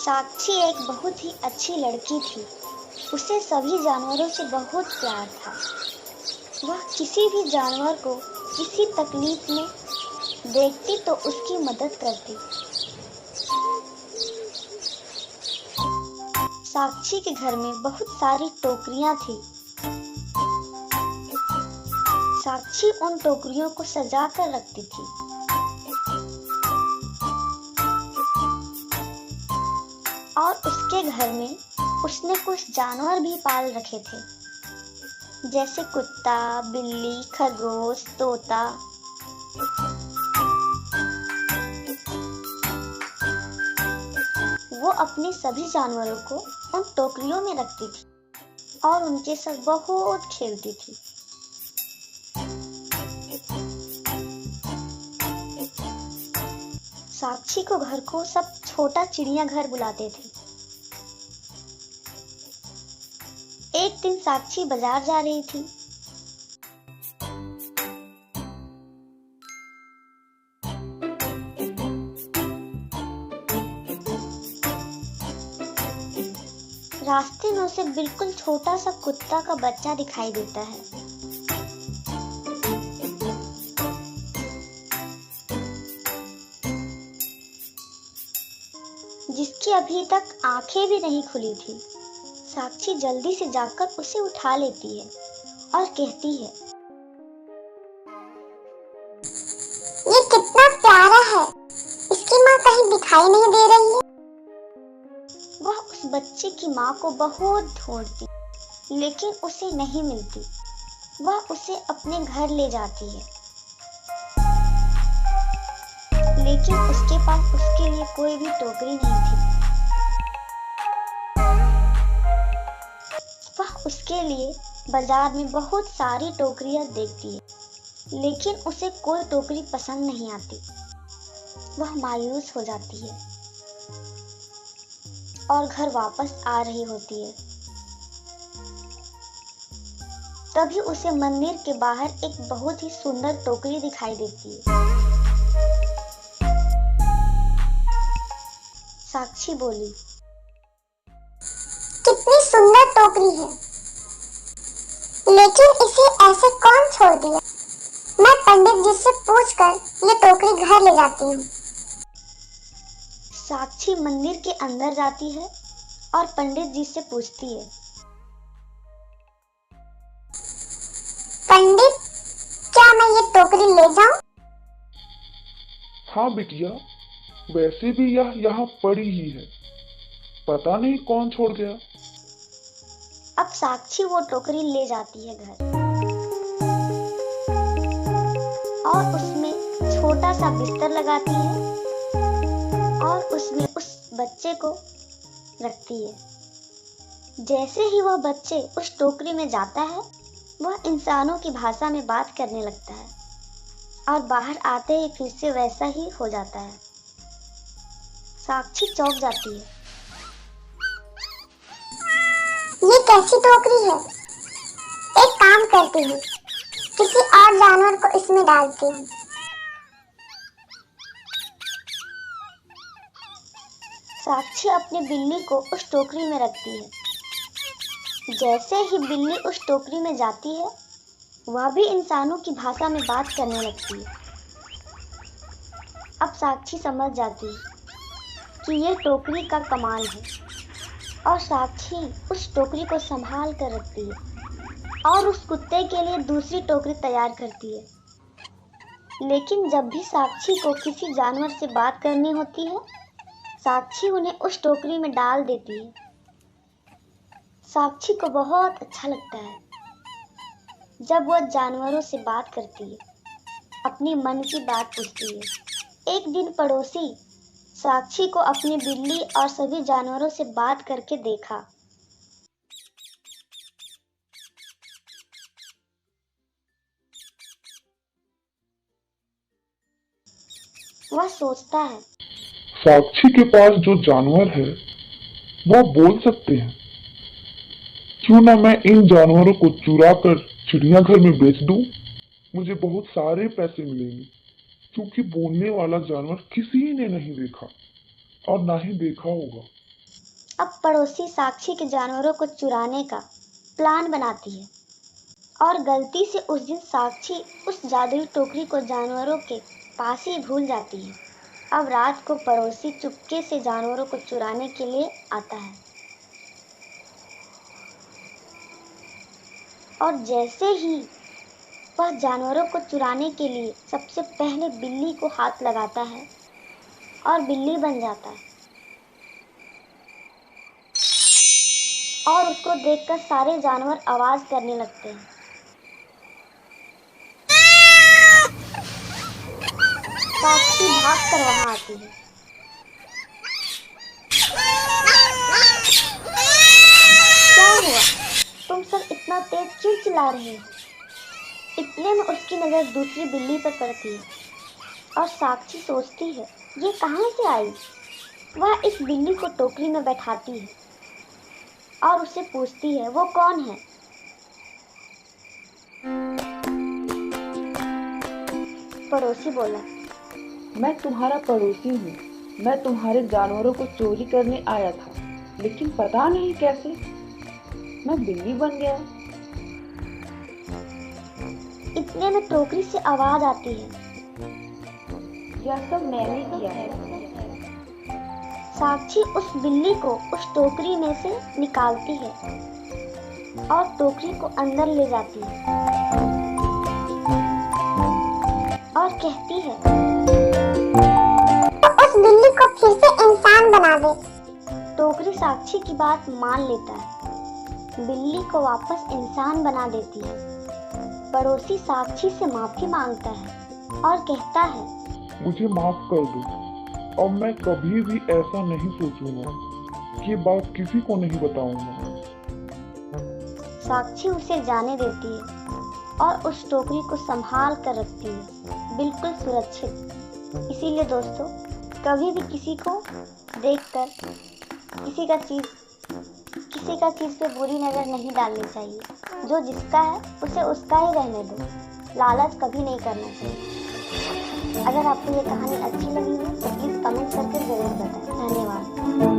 साक्षी एक बहुत ही अच्छी लड़की थी। उसे सभी जानवरों से बहुत प्यार था। वह किसी भी जानवर को किसी तकलीफ में देखती तो उसकी मदद करती। साक्षी के घर में बहुत सारी टोकरियां थी। साक्षी उन टोकरियों को सजा कर रखती थी। और उसके घर में उसने कुछ जानवर भी पाल रखे थे, जैसे कुत्ता, बिल्ली, खरगोश, तोता। वो अपने सभी जानवरों को उन टोकरियों में रखती थी और उनके साथ बहुत खेलती थी। साक्षी को घर को सब छोटा चिड़ियाघर बुलाते थे। एक दिन साक्षी बाजार जा रही थी। रास्ते में उसे बिल्कुल छोटा सा कुत्ता का बच्चा दिखाई देता है। जिसकी अभी तक आंखें भी नहीं खुली थी। साक्षी जल्दी से जाकर उसे उठा लेती है और कहती है, ये कितना प्यारा है, इसकी माँ कहीं दिखाई नहीं दे रही है। वह उस बच्चे की माँ को बहुत ढूंढती, लेकिन उसे नहीं मिलती। वह उसे अपने घर ले जाती है, लेकिन उसके पास उसके लिए कोई भी टोकरी नहीं थी। वह उसके लिए बाजार में बहुत सारी टोकरियां देखती है, लेकिन उसे कोई टोकरी पसंद नहीं आती। वह मायूस हो जाती है और घर वापस आ रही होती है। तभी उसे मंदिर के बाहर एक बहुत ही सुंदर टोकरी दिखाई देती है। साक्षी बोली, कितनी सुंदर टोकरी है, लेकिन इसे ऐसे कौन छोड़ दिया? मैं पंडित जी से पूछकर ये टोकरी घर ले जाती हूँ। साक्षी मंदिर के अंदर जाती है और पंडित जी से पूछती है, पंडित, क्या मैं ये टोकरी ले जाऊं? हाँ बिटिया, वैसे भी यह यहाँ पड़ी ही है, पता नहीं कौन छोड़ गया। अब साक्षी वो टोकरी ले जाती है घर और उसमें छोटा सा बिस्तर लगाती है और उसमें उस बच्चे को रखती है। जैसे ही वह बच्चे उस टोकरी में जाता है, वह इंसानों की भाषा में बात करने लगता है और बाहर आते ही फिर से वैसा ही हो जाता है। साक्षी चौंक जाती है। ये कैसी टोकरी है? एक काम करती हूँ, किसी और जानवर को इसमें डालती हूँ। साक्षी अपनी बिल्ली को उस टोकरी में रखती है। जैसे ही बिल्ली उस टोकरी में जाती है, वह भी इंसानों की भाषा में बात करने लगती है। अब साक्षी समझ जाती है कि यह टोकरी का कमाल है और साक्षी उस टोकरी को संभाल कर रखती है और उस कुत्ते के लिए दूसरी टोकरी तैयार करती है। लेकिन जब भी साक्षी को किसी जानवर से बात करनी होती है, साक्षी उन्हें उस टोकरी में डाल देती है। साक्षी को बहुत अच्छा लगता है जब वह जानवरों से बात करती है, अपनी मन की बात पूछती है। एक दिन पड़ोसी साक्षी को अपनी बिल्ली और सभी जानवरों से बात करके देखा। वह सोचता है, साक्षी के पास जो जानवर है वो बोल सकते हैं, क्यों ना मैं इन जानवरों को चुरा कर चिड़ियाघर में बेच दूं? मुझे बहुत सारे पैसे मिलेंगे, क्योंकि बोलने वाला जानवर किसी ने नहीं देखा और ना ही देखा होगा। अब पड़ोसी साक्षी के जानवरों को चुराने का प्लान बनाती है और गलती से उस दिन साक्षी उस जादुई टोकरी को जानवरों के पास ही भूल जाती है। अब रात को पड़ोसी चुपके से जानवरों को चुराने के लिए आता है और जैसे ही वह जानवरों को चुराने के लिए सबसे पहले बिल्ली को हाथ लगाता है और बिल्ली बन जाता है और उसको देखकर सारे जानवर आवाज करने लगते हैं। साक्षी भागकर वहां आती है। क्या हुआ? तुम सब इतना तेज क्यों चिल्ला रहे हो? इतने में उसकी नजर दूसरी बिल्ली पर पड़ती है और साक्षी सोचती है ये कहां से आई। वह इस बिल्ली को टोकरी में बैठाती है और उससे पूछती है वो कौन है। पड़ोसी बोला, मैं तुम्हारा पड़ोसी हूँ। मैं तुम्हारे जानवरों को चोरी करने आया था, लेकिन पता नहीं कैसे मैं बिल्ली बन गया। इतने में टोकरी से आवाज आती है, यह सब मैंने किया है। साक्षी उस बिल्ली को उस टोकरी में से निकालती है और टोकरी को अंदर ले जाती है और कहती है तो उस बिल्ली को फिर से इंसान बना दे। टोकरी साक्षी की बात मान लेता है, बिल्ली को वापस इंसान बना देती है। पड़ोसी साक्षी से माफी मांगता है और कहता है मुझे माफ कर दो, अब मैं कभी भी ऐसा नहीं सोचूंगा, ये बात किसी को नहीं बताऊंगा। साक्षी उसे जाने देती है और उस टोकरी को संभाल कर रखती है, बिल्कुल सुरक्षित। इसीलिए दोस्तों, कभी भी किसी को देखकर किसी का चीज पे बुरी नजर नहीं डालनी चाहिए। जो जिसका है उसे उसका ही रहने दो, लालच कभी नहीं करना चाहिए। अगर आपको ये कहानी अच्छी लगी हो तो प्लीज कमेंट करके जरूर बताएं। धन्यवाद।